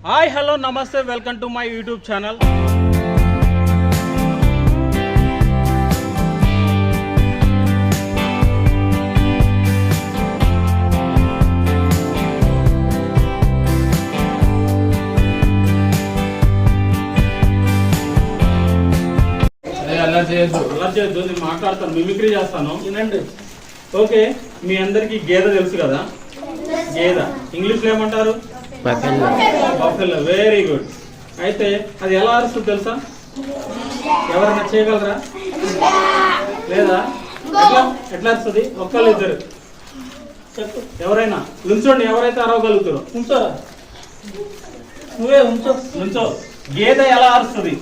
Hi hello నమస్తే welcome to my YouTube channel. అలా చేయొద్దు, నేను మాట్లాడతాను, మిమిక్రీ చేస్తాను, వినండి. ఓకే, మీ అందరికి గేదె తెలుసు కదా, గేదె ఇంగ్లీష్లో ఏమంటారు? బఫెలో. Very good. అయితే అది ఎలా అరుస్తుంది తెలుసా? ఎవరైనా చేయగలరా? లేదా? ఎట్లా అరుస్తుంది? ఒక్కళ్ళు ఇద్దరు చెప్పు. ఎవరైనా నుంచోండి, ఎవరైతే అరవగలుగుతారో ఉంచోరా. నువ్వే నుంచో. గేదె ఎలా అరుస్తుంది?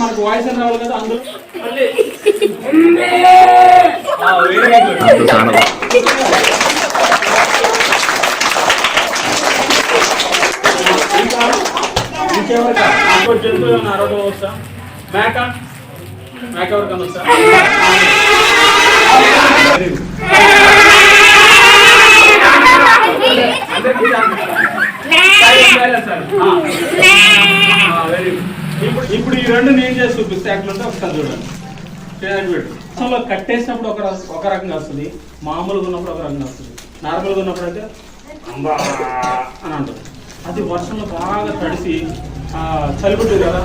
మనకు వాయిస్ అని రావాలి కదా, అందులో మళ్ళీ జంతువులు అరవడం వస్తా. మేక ఎవరికన్నా వస్తా? ఇప్పుడు ఈ రెండు నేను చేసి చూపిస్తే ఎట్లుంటే ఒకసారి చూడండి. కట్టేసినప్పుడు ఒక రకంగా వస్తుంది, మామూలుగా ఉన్నప్పుడు ఒక రకంగా వస్తుంది. నార్మల్గా ఉన్నప్పుడు అయితే అంబా అని అంటుంది. అది వర్షంలో బాగా తడిసి చలిపుట్టుంది కదా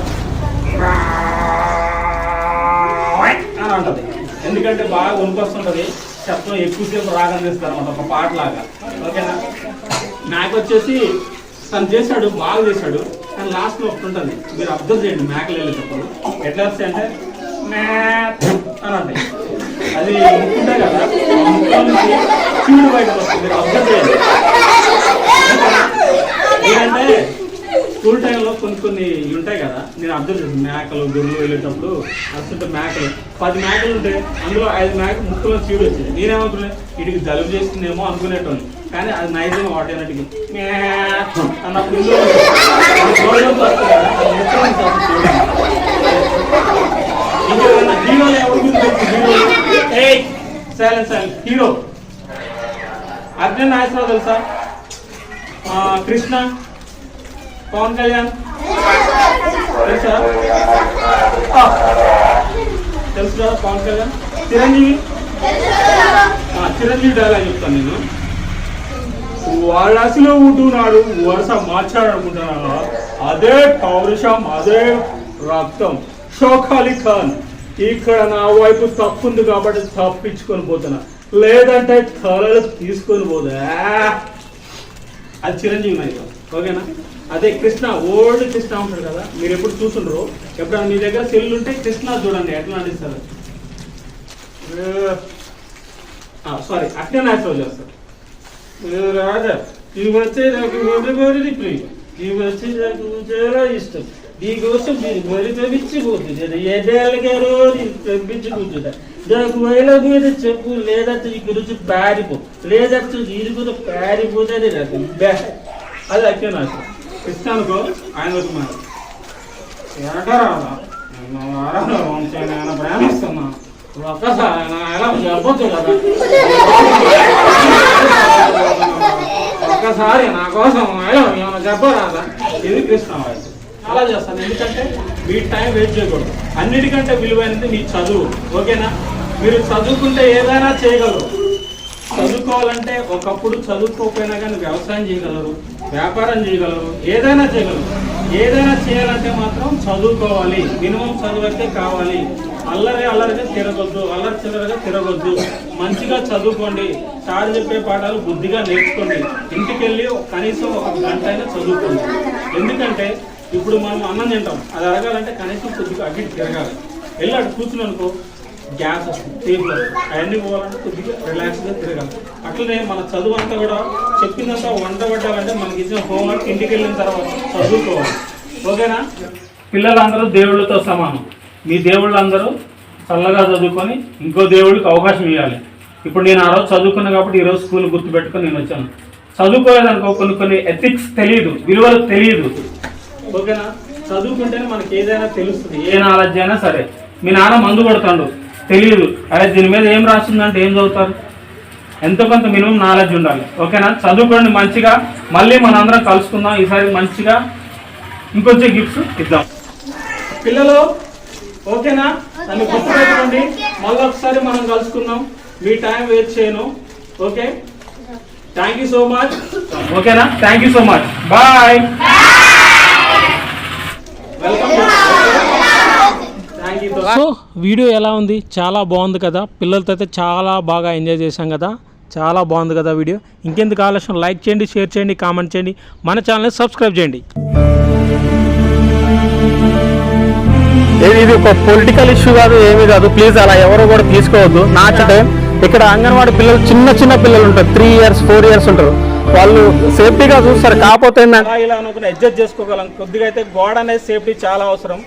అని అంటది. ఎందుకంటే బాగా వణుకొస్తుంటది, శబ్దం ఎక్కువసేపు రాగందిస్తారు అన్నమాట, ఒక పాటలాగా. ఓకేనా? నాకు వచ్చేసి తను చేశాడు, బాగా చేశాడు, కానీ లాస్ట్లో ఒకటి ఉంటుంది, మీరు అబ్జర్వ్ చేయండి. మేకలు వెళ్ళేటప్పుడు ఎట్లా వస్తాయి అంటే అని అంటాయి. అది ముక్కుంటాయి కదా, ముక్కల నుంచి చీడు బయటకు వస్తుంది, మీరు అబ్జర్వ్ చేయండి. ఏంటంటే స్కూల్ టైంలో కొన్ని ఉంటాయి కదా, నేను అబ్జర్వ్ చేస్తాను. మేకలు గొర్రెలు వెళ్ళేటప్పుడు వస్తుంటే మేకలు 10 మేకలు ఉంటే అందులో 5 మేకలు ముక్కలో చీడు వచ్చింది. నేనేమనుకున్నా వీటికి జలుబు చేస్తుందేమో అనుకునేటోని, కానీ అది నైజంగా వాటేనట్టుకి అన్నప్పుడు హీరోలు ఎవరి గురించి? హీరో అర్జున్ నాగేశ్వరరావు తెలుసా? కృష్ణ, పవన్ కళ్యాణ్ తెలుసా? తెలుసు కదా పవన్ కళ్యాణ్. చిరంజీవి డైలాగ్ చెప్తాను నేను. వారాసిలో ఉంటున్నాడు, వరుస మార్చాడనుకుంటున్నా, అదే పౌరుషం, అదే రక్తం. షోక్ అలీ ఖాన్, ఇక్కడ నా వైపు తప్పుంది కాబట్టి తప్పించుకొని పోతున్నా, లేదంటే తలలు తీసుకొని పోదా. అది చిరంజీవి నాయకు. ఓకేనా? అదే కృష్ణ, ఓల్డ్ కృష్ణ ఉంటాడు కదా, మీరు ఎప్పుడు చూసుండ్రు. ఎప్పుడైనా మీ దగ్గర సెల్ ఉంటే కృష్ణ చూడండి ఎట్లా నటిస్తారు. సారీ, అట్లే నాచురల్ చేస్తారు. రాజా ఇవి వచ్చే నాకు ఇవి వచ్చి నాకు చాలా ఇష్టం, దీనికోసం మీరు మరి పంపించిపోతుంది ఎడేళ్ళగారు పంపించుకుంటుందా. నాకు వేల మీద చెప్పు, లేదంటే ఈ గురించి పారిపో, లేదంటే ఇరుగురు పారిపోతుంది నాకు. అది అట్లే నాకు ఇస్తానుకో. ఆయన వచ్చి మాట ఏమంటారా ప్రేమిస్తున్నా ఒక్కసారి ఎలా చెప్పొచ్చు కదా, ఒక్కసారి నా కోసం ఏమైనా చెప్పరాదా? ఇది కృష్ణ వాయిస్. అలా చేస్తాను, ఎందుకంటే మీ టైం వేస్ట్ చేయకూడదు. అన్నిటికంటే విలువైనది మీ చదువు. ఓకేనా? మీరు చదువుకుంటే ఏదైనా చేయగలరు. చదువుకోవాలంటే ఒకప్పుడు చదువుకోకపోయినా కానీ వ్యవసాయం చేయగలరు, వ్యాపారం చేయగలరు, ఏదైనా చేయగలరు. ఏదైనా చేయాలంటే మాత్రం చదువుకోవాలి. మినిమం చదువు అయితే కావాలి. అల్లరిగా తిరగొద్దు, అల్లరి చిల్లరగా తిరగొద్దు. మంచిగా చదువుకోండి. సార్ చెప్పే పాఠాలు బుద్ధిగా నేర్చుకోండి. ఇంటికి వెళ్ళి కనీసం 1 గంట అయినా చదువుకోండి. ఎందుకంటే ఇప్పుడు మనం అన్నం తింటాం, అది అడగాలంటే కనీసం కొద్దిగా అటు తిరగాలి. వెళ్ళి అటు కూర్చుని అనుకో గ్యాస్ వస్తుంది, టేబుల్ వస్తుంది, అవన్నీ పోవాలంటే కొద్దిగా రిలాక్స్గా తిరగాలి. అట్లనే మన చదువు అంతా కూడా చెప్పిందంతా వంట పట్టాలంటే మనకి ఇచ్చిన హోంవర్క్ ఇంటికి వెళ్ళిన తర్వాత చదువుకోవాలి. ఓకేనా? పిల్లలందరూ దేవుళ్ళతో సమానం. మీ దేవుళ్ళందరూ చల్లగా చదువుకొని ఇంకో దేవుడికి అవకాశం ఇవ్వాలి. ఇప్పుడు నేను ఆ రోజు చదువుకున్నా కాబట్టి ఈరోజు స్కూల్ గుర్తుపెట్టుకొని నేను వచ్చాను. చదువుకోలేదనుకో కొన్ని ఎథిక్స్ తెలియదు, విలువలు తెలియదు. ఓకేనా? చదువుకుంటేనే మనకి ఏదైనా తెలుస్తుంది, ఏ నాలెడ్జ్ అయినా సరే. మీ నాన్న మందు కొడతాడు, తెలియదు, అదే దీని మీద ఏం రాస్తుందంటే ఏం చదువుతారు? ఎంతో కొంత మినిమం నాలెడ్జ్ ఉండాలి. ఓకేనా? చదువుకోండి మంచిగా. మళ్ళీ మనందరం కలుసుకుందాం ఈసారి మంచిగా. ఇంకొంచెం గిఫ్ట్స్ ఇద్దాం పిల్లలు. ఓకేనా? నన్ను గుర్తుపెట్టుకోండి. మళ్ళీ ఒకసారి మనం కలుసుకుందాం. మీ టైం వేస్ట్ చేయను. Okay, thank you so much. ఓకేనా? Thank you so much. Bye. So video ఎలా ఉంది? చాలా బాగుంది కదా. పిల్లలతో అయితే చాలా బాగా ఎంజాయ్ చేశాం కదా. చాలా బాగుంది కదా వీడియో. ఇంకెందుకు ఆలస్యం? లైక్ చేయండి, షేర్ చేయండి, కామెంట్ చేయండి, మన ఛానల్ని సబ్స్క్రైబ్ చేయండి. ఇది ఒక పొలిటికల్ ఇష్యూ కాదు, ఏమీ కాదు. ప్లీజ్ అలా ఎవరు కూడా తీసుకోవద్దు. నాచటే ఇక్కడ అంగన్వాడీ పిల్లలు చిన్న పిల్లలు ఉంటారు, 3 years 4 years ఉంటారు. వాళ్ళు సేఫ్టీగా చూస్తారు. కాకపోతే ఇలా అనుకుని అడ్జస్ట్ చేసుకోగలం. కొద్దిగా అయితే గోడ అనేది సేఫ్టీ చాలా అవసరం.